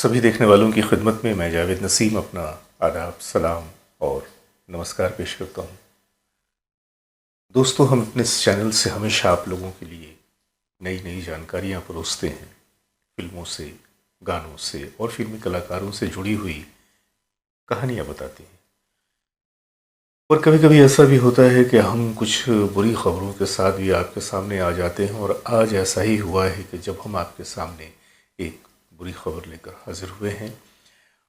सभी देखने वालों की खिदमत में मैं जावेद नसीम अपना आदाब, सलाम और नमस्कार पेश करता हूँ। दोस्तों, हम अपने इस चैनल से हमेशा आप लोगों के लिए नई नई जानकारियाँ परोसते हैं। फिल्मों से, गानों से और फिल्मी कलाकारों से जुड़ी हुई कहानियाँ बताते हैं। और कभी कभी ऐसा भी होता है कि हम कुछ बुरी खबरों के साथ भी आपके सामने आ जाते हैं, और आज ऐसा ही हुआ है कि जब हम आपके सामने एक बुरी खबर लेकर हाजिर हुए हैं,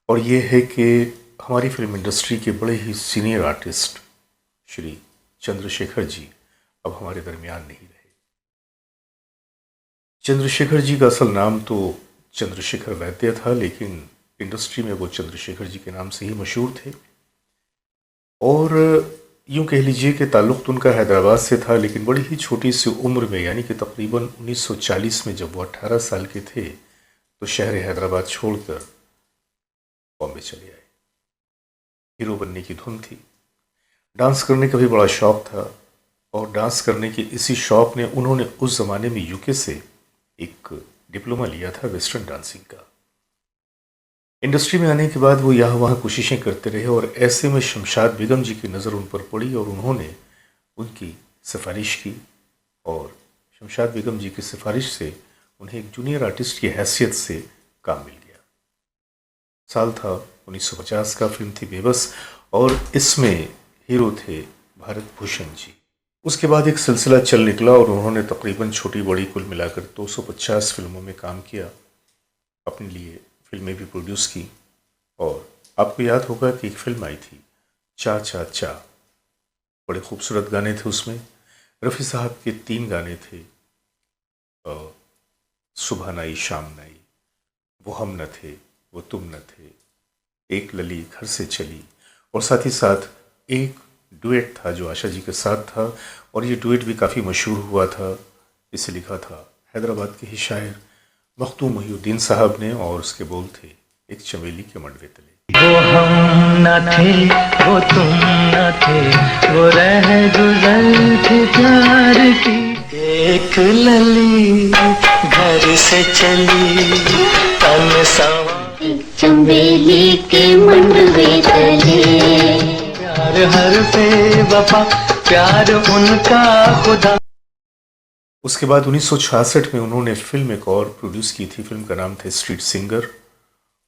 और ये है कि हमारी फिल्म इंडस्ट्री के बड़े ही सीनियर आर्टिस्ट श्री चंद्रशेखर जी अब हमारे दरमियान नहीं रहे। चंद्रशेखर जी का असल नाम तो चंद्रशेखर वैद्य था, लेकिन इंडस्ट्री में वो चंद्रशेखर जी के नाम से ही मशहूर थे। और यूं कह लीजिए कि ताल्लुक़ तो उनका हैदराबाद से था, लेकिन बड़ी ही छोटी सी उम्र में, यानी कि तकरीबन 1940 में जब वो 18 साल के थे तो शहर हैदराबाद छोड़कर बॉम्बे चले आए। हीरो बनने की धुन थी। डांस करने का भी बड़ा शौक था, और डांस करने के इसी शौक ने उन्होंने उस ज़माने में यूके से एक डिप्लोमा लिया था वेस्टर्न डांसिंग का। इंडस्ट्री में आने के बाद वो यहाँ वहाँ कोशिशें करते रहे, और ऐसे में शमशाद बेगम जी की नज़र उन पर पड़ी और उन्होंने उनकी सिफारिश की, और शमशाद बेगम जी की सिफारिश से उन्हें एक जूनियर आर्टिस्ट की हैसियत से काम मिल गया। साल था 1950 का, फिल्म थी बेबस, और इसमें हीरो थे भारत भूषण जी। उसके बाद एक सिलसिला चल निकला और उन्होंने तकरीबन छोटी बड़ी कुल मिलाकर 250 फिल्मों में काम किया, अपने लिए फिल्में भी प्रोड्यूस की। और आपको याद होगा कि एक फिल्म आई थी चा चा चा, बड़े खूबसूरत गाने थे उसमें। रफ़ी साहब के 3 गाने थे, सुबह नाई शाम नाई, वो हम न थे वो तुम न थे, एक लली घर से चली, और साथ ही साथ एक डुएट था जो आशा जी के साथ था, और ये डुएट भी काफ़ी मशहूर हुआ था। इसे लिखा था हैदराबाद के ही शायर मखदूम मोहिउद्दीन साहब ने, और उसके बोल थे एक चमेली के मंडवे तले। वो हम न थे वो तुम न थे, वो रह गुजर थी प्यार की, एक लली घर से चली तन सवा चंबेली के मंडवे तले, प्यार हर बेवफा प्यार उनका खुदा। उसके बाद 1966 में उन्होंने फिल्म एक और प्रोड्यूस की थी। फिल्म का नाम था स्ट्रीट सिंगर,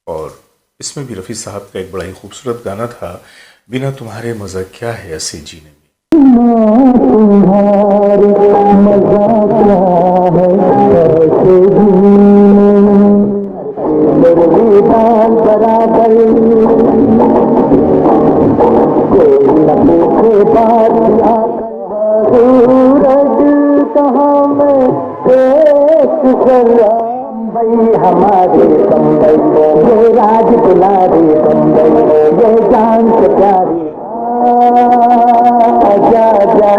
और इसमें भी रफ़ी साहब का एक बड़ा ही खूबसूरत गाना था, बिना तुम्हारे मज़ा क्या है ऐसे जीने में। हमारे बम्बई ये राज दुलारी बम्बई ये जान से प्यारी, जा जा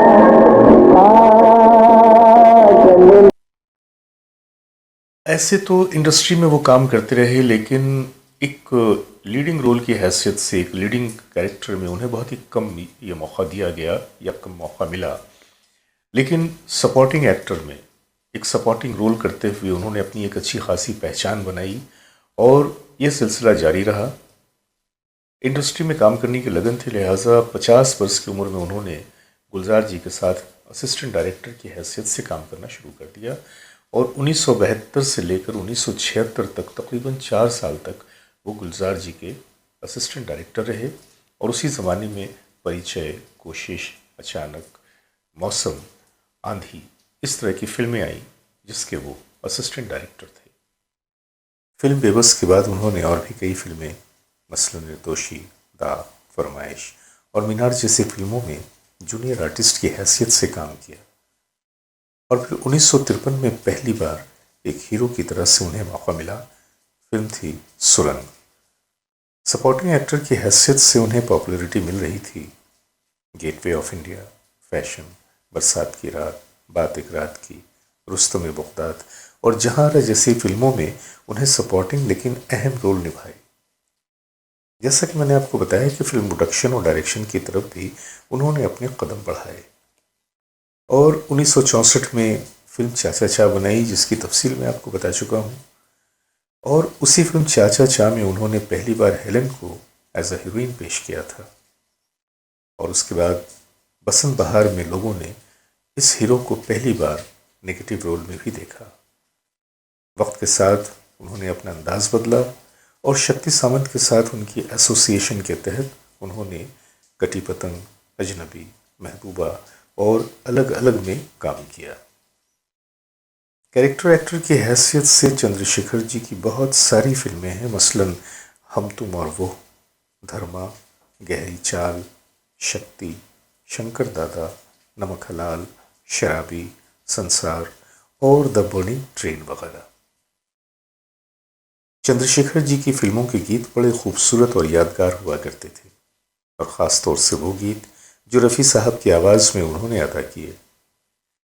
ऐसे तो इंडस्ट्री में वो काम करते रहे, लेकिन एक लीडिंग रोल की हैसियत से, एक लीडिंग कैरेक्टर में उन्हें बहुत ही कम ये मौका दिया गया या कम मौका मिला। लेकिन सपोर्टिंग एक्टर में एक सपोर्टिंग रोल करते हुए उन्होंने अपनी एक अच्छी खासी पहचान बनाई, और ये सिलसिला जारी रहा। इंडस्ट्री में काम करने की लगन थी, लिहाजा 50 वर्ष की उम्र में उन्होंने गुलजार जी के साथ असिस्टेंट डायरेक्टर की हैसियत से काम करना शुरू कर दिया, और 1972 से लेकर 1976 तक तकरीबन 4 साल तक वो गुलजार जी के असिस्टेंट डायरेक्टर रहे। और उसी ज़माने में परिचय, कोशिश, अचानक, मौसम, आंधी, इस तरह की फिल्में आई जिसके वो असिस्टेंट डायरेक्टर थे। फिल्म बेबस के बाद उन्होंने और भी कई फिल्में, मसलन निर्दोषी, दा, फरमाइश और मीनार जैसी फिल्मों में जूनियर आर्टिस्ट की हैसियत से काम किया, और फिर 1953 में पहली बार एक हीरो की तरह से उन्हें मौका मिला। फिल्म थी सुरंग। सपोर्टिंग एक्टर की हैसियत से उन्हें पॉपुलैरिटी मिल रही थी। गेटवे ऑफ इंडिया, फैशन, बरसात की रात, बात एक रात की, रुस्तम बगदाद और जहां जैसी फिल्मों में उन्हें सपोर्टिंग लेकिन अहम रोल निभाए। जैसा कि मैंने आपको बताया कि फिल्म प्रोडक्शन और डायरेक्शन की तरफ भी उन्होंने अपने कदम बढ़ाए, और 1964 में फिल्म चाचा चा बनाई, जिसकी तफसील मैं आपको बता चुका हूँ। और उसी फिल्म चाचा चा में उन्होंने पहली बार हेलन को एज अ हीरोइन पेश किया था। और उसके बाद बसंत बहार में लोगों ने इस हीरो को पहली बार नेगेटिव रोल में भी देखा। वक्त के साथ उन्होंने अपना अंदाज बदला और शक्ति सामंत के साथ उनकी एसोसिएशन के तहत उन्होंने कटी पतंग, अजनबी, महबूबा और अलग अलग में काम किया। कैरेक्टर एक्टर की हैसियत से चंद्रशेखर जी की बहुत सारी फिल्में हैं, मसलन हम तुम और वो, धर्मा, गहरी चाल, शक्ति, शंकर दादा, नमक हलाल, शराबी, संसार और द बर्निंग ट्रेन वगैरह। चंद्रशेखर जी की फिल्मों के गीत बड़े खूबसूरत और यादगार हुआ करते थे, और ख़ास तौर से वो गीत जो रफ़ी साहब की आवाज़ में उन्होंने अदा किए।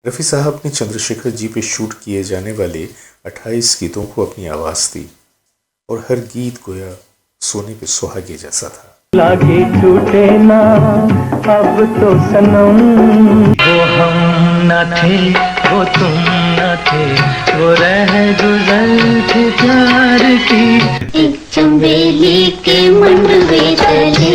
रफ़ी साहब ने चंद्रशेखर जी पे शूट किए जाने वाले 28 गीतों को अपनी आवाज़ दी, और हर गीत गोया सोने पे सुहागे जैसा था। लागे छूटे ना अब तो सनम, वो हम न थे वो तुम न थे, वो रह गुजर थे प्यार की एक चंबेली के मंडवे तले,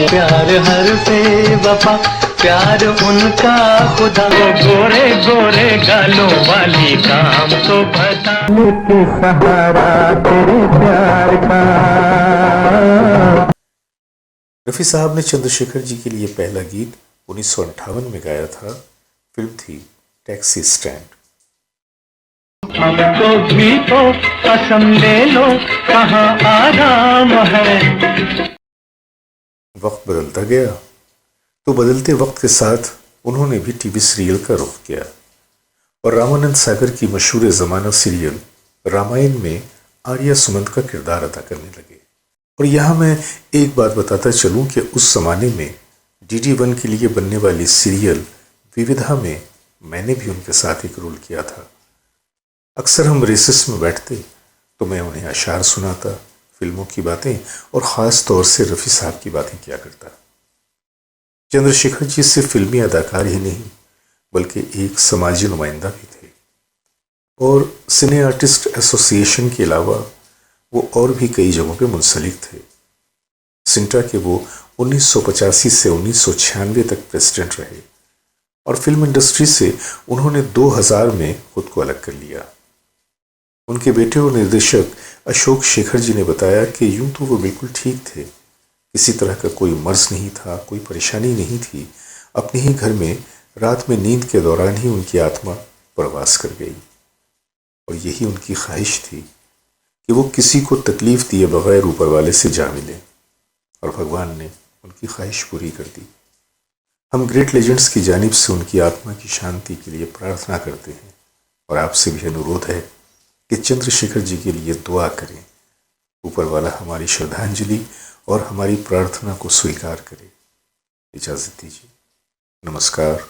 प्यार हर पे वफा, प्यार उनका खुदा, वो गोरे गोरे गालों वाली काम तो बता के सहारा तेरे प्यार का। रफ़ी साहब ने चंद्रशेखर जी के लिए पहला गीत 1958 में गाया था। फिल्म थी टैक्सी स्टैंड। हमको भी तो कसम ले लो कहाँ आराम है। वक्त बदलता गया तो बदलते वक्त के साथ उन्होंने भी टीवी सीरियल का रुख किया, और रामानंद सागर की मशहूर ज़माना सीरियल रामायण में आर्या सुमंत का किरदार अदा करने लगे। और यहाँ मैं एक बात बताता चलूँ कि उस ज़माने में DD1 के लिए बनने वाली सीरियल विविधा में मैंने भी उनके साथ एक रोल किया था। अक्सर हम रेसिस में बैठते तो मैं उन्हें अशार सुनाता, फिल्मों की बातें और ख़ास तौर से रफ़ी साहब की बातें किया करता। चंद्रशेखर जी सिर्फ फिल्मी अदाकार ही नहीं बल्कि एक समाजी नुमाइंदा भी थे, और सिने आर्टिस्ट एसोसिएशन के अलावा वो और भी कई जगहों पे मुंसलिक थे। सिंटा के वो 1985 से 1996 तक प्रेसिडेंट रहे, और फिल्म इंडस्ट्री से उन्होंने 2000 में खुद को अलग कर लिया। उनके बेटे और निर्देशक अशोक शेखर जी ने बताया कि यूं तो वो बिल्कुल ठीक थे, किसी तरह का कोई मर्ज नहीं था, कोई परेशानी नहीं थी। अपने ही घर में रात में नींद के दौरान ही उनकी आत्मा प्रवास कर गई, और यही उनकी ख्वाहिश थी कि वो किसी को तकलीफ दिए बगैर ऊपर वाले से जा मिले, और भगवान ने उनकी ख्वाहिश पूरी कर दी। हम ग्रेट लेजेंड्स की जानिब से उनकी आत्मा की शांति के लिए प्रार्थना करते हैं, और आपसे भी अनुरोध है कि चंद्रशेखर जी के लिए दुआ करें। ऊपर वाला हमारी श्रद्धांजलि और हमारी प्रार्थना को स्वीकार करे। इजाज़त दीजिए। नमस्कार।